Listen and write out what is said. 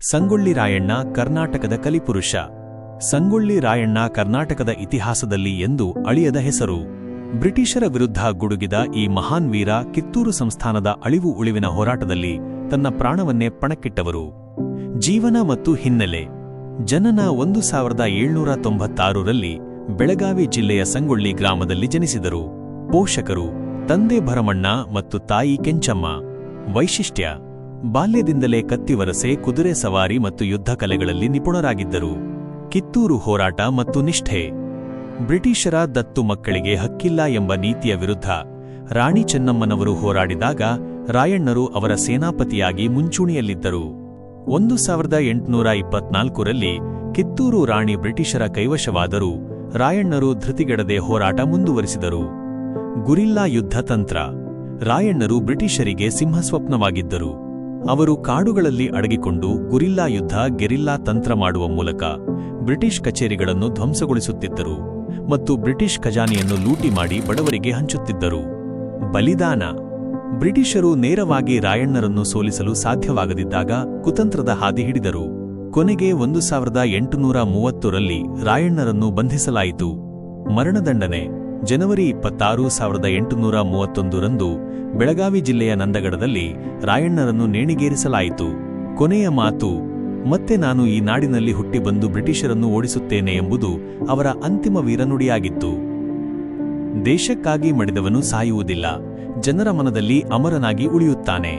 ಸಂಗೊಳ್ಳಿ ರಾಯಣ್ಣ ಕರ್ನಾಟಕದ ಕಲಿಪುರುಷ. ಸಂಗೊಳ್ಳಿ ರಾಯಣ್ಣ ಕರ್ನಾಟಕದ ಇತಿಹಾಸದಲ್ಲಿ ಎಂದು ಅಳಿಯದ ಹೆಸರು. ಬ್ರಿಟಿಷರ ವಿರುದ್ಧ ಗುಡುಗಿದ ಈ ಮಹಾನ್ ವೀರ ಕಿತ್ತೂರು ಸಂಸ್ಥಾನದ ಅಳಿವು ಉಳಿವಿನ ಹೋರಾಟದಲ್ಲಿ ತನ್ನ ಪ್ರಾಣವನ್ನೇ ಪಣಕ್ಕಿಟ್ಟವರು. ಜೀವನ ಮತ್ತು ಹಿನ್ನೆಲೆ. ಜನನ 1796ರಲ್ಲಿ ಬೆಳಗಾವಿ ಜಿಲ್ಲೆಯ ಸಂಗೊಳ್ಳಿ ಗ್ರಾಮದಲ್ಲಿ ಜನಿಸಿದರು. ಪೋಷಕರು ತಂದೆ ಭರಮಣ್ಣ ಮತ್ತು ತಾಯಿ ಕೆಂಚಮ್ಮ. ವೈಶಿಷ್ಟ್ಯ: ಬಾಲ್ಯದಿಂದಲೇ ಕತ್ತಿವರಸೆ, ಕುದುರೆ ಸವಾರಿ ಮತ್ತು ಯುದ್ಧ ಕಲೆಗಳಲ್ಲಿ ನಿಪುಣರಾಗಿದ್ದರು. ಕಿತ್ತೂರು ಹೋರಾಟ ಮತ್ತು ನಿಷ್ಠೆ. ಬ್ರಿಟಿಷರ ದತ್ತು ಮಕ್ಕಳಿಗೆ ಹಕ್ಕಿಲ್ಲ ಎಂಬ ನೀತಿಯ ವಿರುದ್ಧ ರಾಣಿ ಚೆನ್ನಮ್ಮನವರು ಹೋರಾಡಿದಾಗ ರಾಯಣ್ಣರು ಅವರ ಸೇನಾಪತಿಯಾಗಿ ಮುಂಚೂಣಿಯಲ್ಲಿದ್ದರು. 1824ರಲ್ಲಿ ಕಿತ್ತೂರು ರಾಣಿ ಬ್ರಿಟಿಷರ ಕೈವಶವಾದರೂ ರಾಯಣ್ಣರು ಧೃತಿಗೆಡದೆ ಹೋರಾಟ ಮುಂದುವರಿಸಿದರು. ಗುರಿಲ್ಲಾ ಯುದ್ಧ ತಂತ್ರ. ರಾಯಣ್ಣರು ಬ್ರಿಟಿಷರಿಗೆ ಸಿಂಹಸ್ವಪ್ನವಾಗಿದ್ದರು. ಅವರು ಕಾಡುಗಳಲ್ಲಿ ಅಡಗಿಕೊಂಡು ಗುರಿಲ್ಲಾ ಯುದ್ಧ, ಗೆರಿಲ್ಲಾ ತಂತ್ರ ಮಾಡುವ ಮೂಲಕ ಬ್ರಿಟಿಷ್ ಕಚೇರಿಗಳನ್ನು ಧ್ವಂಸಗೊಳಿಸುತ್ತಿದ್ದರು ಮತ್ತು ಬ್ರಿಟಿಷ್ ಖಜಾನೆಯನ್ನು ಲೂಟಿ ಮಾಡಿ ಬಡವರಿಗೆ ಹಂಚುತ್ತಿದ್ದರು. ಬಲಿದಾನ. ಬ್ರಿಟಿಷರು ನೇರವಾಗಿ ರಾಯಣ್ಣರನ್ನು ಸೋಲಿಸಲು ಸಾಧ್ಯವಾಗದಿದ್ದಾಗ ಕುತಂತ್ರದ ಹಾದಿ ಹಿಡಿದರು. ಕೊನೆಗೆ 1830ರಲ್ಲಿ ರಾಯಣ್ಣರನ್ನು ಬಂಧಿಸಲಾಯಿತು. ಮರಣದಂಡನೆ. ಜನವರಿ 26, 1831ರಂದು ಬೆಳಗಾವಿ ಜಿಲ್ಲೆಯ ನಂದಗಡದಲ್ಲಿ ರಾಯಣ್ಣರನ್ನು ನೇಣಿಗೇರಿಸಲಾಯಿತು. ಕೊನೆಯ ಮಾತು: ಮತ್ತೆ ನಾನು ಈ ನಾಡಿನಲ್ಲಿ ಹುಟ್ಟಿ ಬಂದು ಬ್ರಿಟಿಷರನ್ನು ಓಡಿಸುತ್ತೇನೆ ಎಂಬುದು ಅವರ ಅಂತಿಮ ವೀರನುಡಿಯಾಗಿತ್ತು. ದೇಶಕ್ಕಾಗಿ ಮಡಿದವನು ಸಾಯುವುದಿಲ್ಲ, ಜನರ ಮನದಲ್ಲಿ ಅಮರನಾಗಿ ಉಳಿಯುತ್ತಾನೆ.